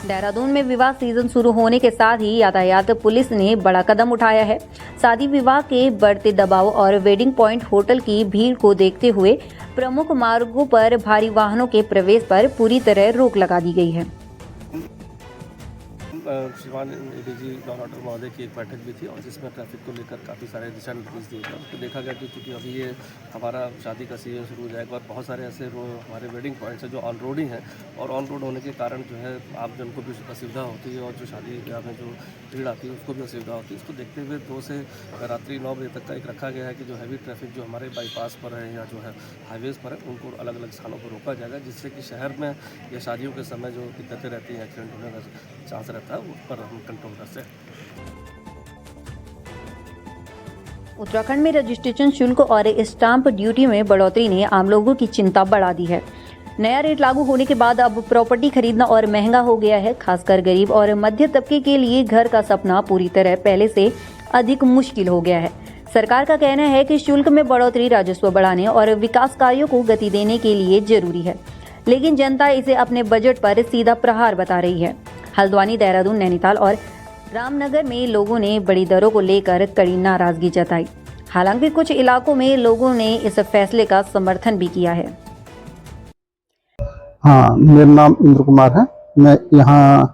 देहरादून में विवाह सीजन शुरू होने के साथ ही यातायात पुलिस ने बड़ा कदम उठाया है। शादी विवाह के बढ़ते दबाव और वेडिंग पॉइंट होटल की भीड़ को देखते हुए प्रमुख मार्गों पर भारी वाहनों के प्रवेश पर पूरी तरह रोक लगा दी गई है। श्रीमान एडीजी लॉ एंड ऑर्डर महोदय की एक बैठक भी थी और जिसमें ट्रैफिक को लेकर काफ़ी सारे दिशा निर्देश दिए गए। तो देखा गया कि चूँकि अभी ये हमारा शादी का सीजन शुरू हो जाएगा और बहुत सारे ऐसे हमारे वेडिंग पॉइंट्स हैं जो ऑन रोड ही हैं और ऑन रोड होने के कारण जो है आप जन को भी असुविधा होती है और जो शादी ब्याह में जो भीड़ आती है उसको भी असुविधा होती है। इसको देखते हुए 2 से रात्रि 9 बजे तक का एक रखा गया है कि जो हैवी ट्रैफिक जो हमारे बाईपास पर है या जो है हाईवेज़ पर है उनको अलग अलग स्थानों पर रोका जाएगा, जिससे कि शहर में या शादियों के समय जो दिक्कतें रहती हैं, एक्सीडेंट होने का चांस रहता है, उस पर हम कंट्रोल कर सकते हैं। उत्तराखंड में रजिस्ट्रेशन शुल्क और स्टाम्प ड्यूटी में बढ़ोतरी ने आम लोगों की चिंता बढ़ा दी है। नया रेट लागू होने के बाद अब प्रॉपर्टी खरीदना और महंगा हो गया है। खासकर गरीब और मध्य तबके के लिए घर का सपना पूरी तरह पहले से अधिक मुश्किल हो गया है। सरकार का कहना है कि शुल्क में बढ़ोतरी राजस्व बढ़ाने और विकास कार्यों को गति देने के लिए जरूरी है, लेकिन जनता इसे अपने बजट पर सीधा प्रहार बता रही है। हल्द्वानी, देहरादून, नैनीताल और रामनगर में लोगों ने बड़ी दरों को लेकर कड़ी नाराजगी जताई। हालांकि कुछ इलाकों में लोगों ने इस फैसले का समर्थन भी किया है। हाँ, मेरा नाम इंद्र कुमार है। मैं यहाँ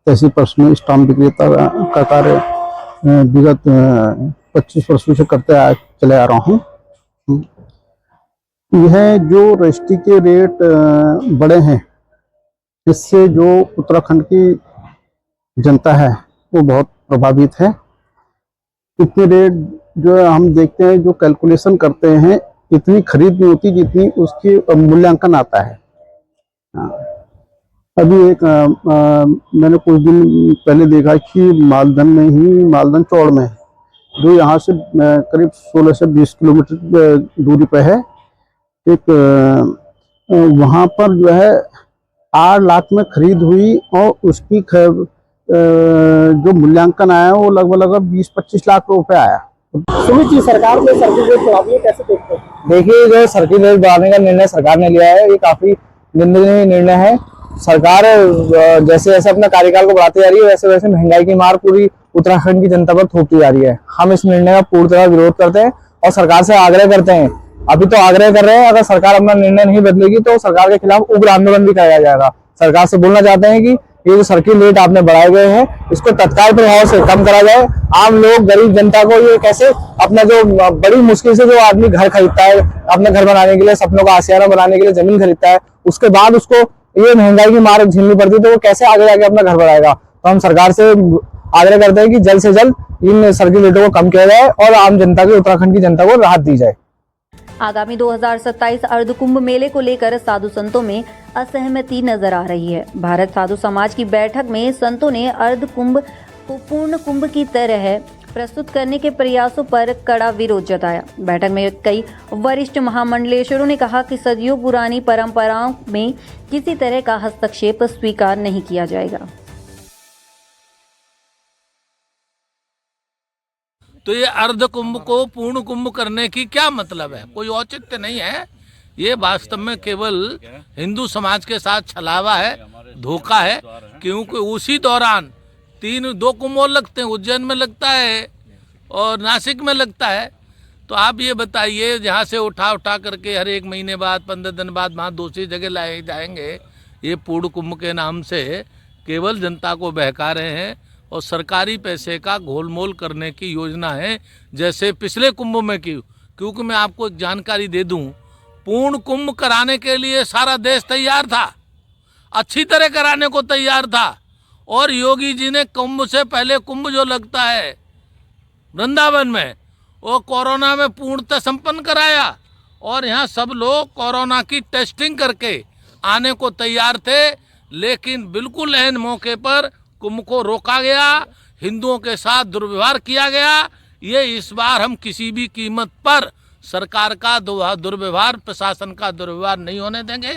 तहसील परिषद में स्टाम्प विक्रेता का कार्य विगत 25 वर्षों से चले आ रहा हूँ। यह जो रजिस्ट्री के रेट बढ़े हैं, इससे जो उत्तराखंड की जनता है वो बहुत प्रभावित है। इतने रेट जो हम देखते हैं, जो कैलकुलेशन करते हैं, इतनी खरीद नहीं होती जितनी उसकी मूल्यांकन आता है। अभी एक मैंने कुछ दिन पहले देखा कि मालदन चौड़ में जो यहाँ से करीब 16 से 20 किलोमीटर दूरी पे है, एक वहाँ पर जो है 8 लाख में खरीद हुई और उसकी जो मूल्यांकन आया वो लगभग 20-25 लाख रुपए आया। सुमित जी, सरकार ने सर्किल रेट बढ़ा दिए, कैसे देखते हैं? देखिए, जो सर्किल रेट बढ़ाने का निर्णय सरकार ने लिया है, ये काफी निंदनीय निर्णय है। सरकार जैसे जैसे अपना कार्यकाल को बढ़ाती जा रही है, वैसे वैसे महंगाई की मार पूरी उत्तराखंड की जनता पर थोपती जा रही है। हम इस निर्णय का पूरी तरह विरोध करते हैं और सरकार से आग्रह करते हैं, अभी तो आग्रह कर रहे हैं, अगर सरकार अपना निर्णय नहीं बदलेगी तो सरकार के खिलाफ उग्र आंदोलन भी कराया जाएगा। सरकार से बोलना चाहते हैं कि ये जो सर्किल रेट आपने बढ़ाए गए हैं, इसको तत्काल प्रभाव से कम करा जाए। आम लोग, गरीब जनता को ये कैसे अपना जो बड़ी मुश्किल से जो आदमी घर खरीदता है, अपने घर बनाने के लिए, सपनों का आशियाना बनाने के लिए जमीन खरीदता है, उसके बाद उसको ये महंगाई की मार झेलनी पड़ती है, तो वो कैसे आगे जाके अपना घर बनाएगा। तो हम सरकार से आग्रह करते हैं कि जल्द से जल्द इन सर्किल रेटों को कम किया जाए और आम जनता की, उत्तराखंड की जनता को राहत दी जाए। आगामी 2027 अर्ध कुंभ मेले को लेकर साधु संतों में असहमति नजर आ रही है। भारत साधु समाज की बैठक में संतों ने अर्ध कुंभ को पूर्ण कुंभ की तरह प्रस्तुत करने के प्रयासों पर कड़ा विरोध जताया। बैठक में कई वरिष्ठ महामंडलेश्वरों ने कहा कि सदियों पुरानी परंपराओं में किसी तरह का हस्तक्षेप स्वीकार नहीं किया जाएगा। तो ये अर्ध कुंभ को पूर्ण कुंभ करने की क्या मतलब है? कोई औचित्य नहीं है। ये वास्तव में केवल हिंदू समाज के साथ छलावा है, धोखा है, क्योंकि उसी दौरान 2 कुंभ और लगते हैं। उज्जैन में लगता है और नासिक में लगता है। तो आप ये बताइए, जहाँ से उठा करके हर 1 महीने बाद, 15 दिन बाद वहाँ दूसरी जगह लाए जाएंगे। ये पूर्ण कुंभ के नाम से केवल जनता को बहका रहे हैं और सरकारी पैसे का घोलमोल करने की योजना है, जैसे पिछले कुंभ में की। क्योंकि मैं आपको एक जानकारी दे दूं, पूर्ण कुंभ कराने के लिए सारा देश तैयार था, अच्छी तरह कराने को तैयार था। और योगी जी ने कुंभ से पहले कुंभ जो लगता है वृंदावन में, वो कोरोना में पूर्णतः संपन्न कराया। और यहाँ सब लोग कोरोना की टेस्टिंग करके आने को तैयार थे, लेकिन बिल्कुल ऐन मौके पर कुंभ को रोका गया, हिंदुओं के साथ दुर्व्यवहार किया गया। ये इस बार हम किसी भी कीमत पर सरकार का दुर्व्यवहार, प्रशासन का दुर्व्यवहार नहीं होने देंगे।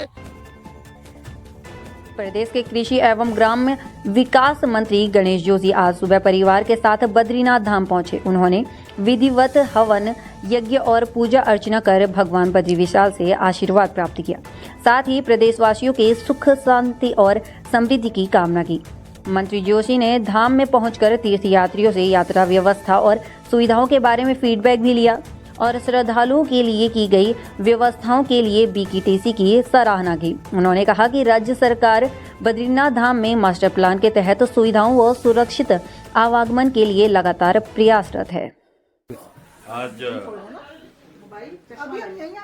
प्रदेश के कृषि एवं ग्राम्य विकास मंत्री गणेश जोशी आज सुबह परिवार के साथ बद्रीनाथ धाम पहुंचे। उन्होंने विधिवत हवन यज्ञ और पूजा अर्चना कर भगवान बद्री विशाल से आशीर्वाद प्राप्त किया। साथ ही प्रदेशवासियों के सुख शांति और समृद्धि की कामना की। मंत्री जोशी ने धाम में पहुंचकर तीर्थयात्रियों से यात्रा व्यवस्था और सुविधाओं के बारे में फीडबैक भी लिया और श्रद्धालुओं के लिए की गई व्यवस्थाओं के लिए बीकेटीसी की सराहना की। उन्होंने कहा कि राज्य सरकार बद्रीनाथ धाम में मास्टर प्लान के तहत सुविधाओं व सुरक्षित आवागमन के लिए लगातार प्रयासरत है। आज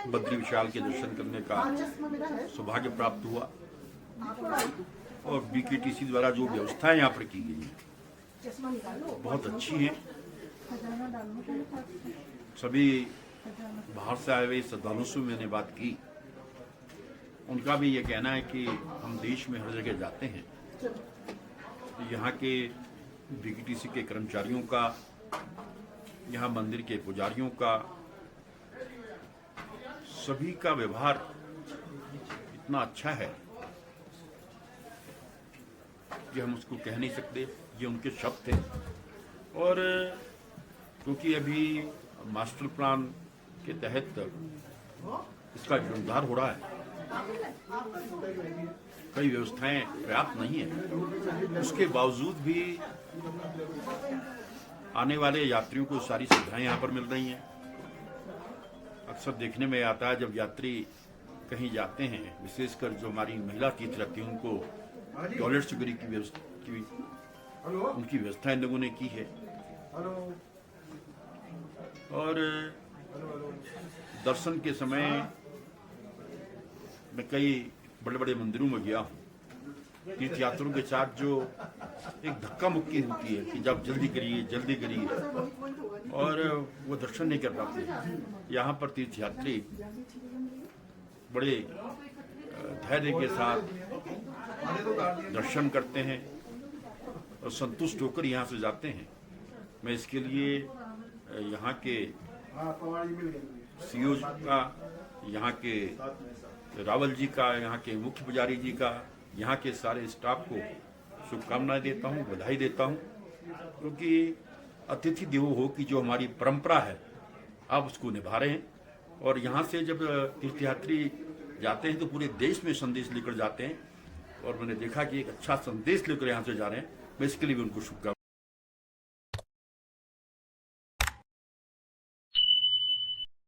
बद्री विशाल के दर्शन करने का सौभाग्य प्राप्त हुआ और बीकेटीसी द्वारा जो व्यवस्थाएं यहाँ पर की गई हैं बहुत अच्छी हैं। सभी बाहर से आए हुए श्रद्धालुओं से मैंने बात की, उनका भी ये कहना है कि हम देश में हर जगह जाते हैं, यहाँ के बीकेटीसी के कर्मचारियों का, यहाँ मंदिर के पुजारियों का, सभी का व्यवहार इतना अच्छा है कि हम उसको कह नहीं सकते, ये उनके शब्द थे। और क्योंकि अभी मास्टर प्लान के तहत इसका जीर्णोद्धार हो रहा है, कई व्यवस्थाएं पर्याप्त नहीं है, उसके बावजूद भी आने वाले यात्रियों को सारी सुविधाएं यहाँ पर मिल रही हैं। अक्सर देखने में आता है जब यात्री कहीं जाते हैं, विशेषकर जो हमारी महिला तीर्थयात्री उनको टॉयलेट सुविधा की उनकी व्यवस्था इन लोगों ने की है। और दर्शन के समय मैं कई बड़े बड़े मंदिरों में गया हूँ। तीर्थयात्रियों के साथ जो एक धक्का मुक्की होती है कि जब जल्दी करिए और वो दर्शन नहीं कर पाते। यहाँ पर तीर्थयात्री बड़े धैर्य के साथ दर्शन करते हैं और संतुष्ट होकर यहाँ से जाते हैं। मैं इसके लिए यहाँ के सीओ का, यहाँ के रावल जी का, यहाँ के मुख्य पुजारी जी का, यहाँ के सारे स्टाफ को शुभकामनाएं देता हूँ, बधाई देता हूँ, क्योंकि अतिथि देवो भव की जो हमारी परंपरा है आप उसको निभा रहे हैं। और यहाँ से जब तीर्थयात्री जाते हैं तो पूरे देश में संदेश लेकर जाते हैं और मैंने देखा कि एक अच्छा संदेश लेकर यहाँ से जा रहे हैं। मैं इसके लिए भी उनको शुभकामनाएं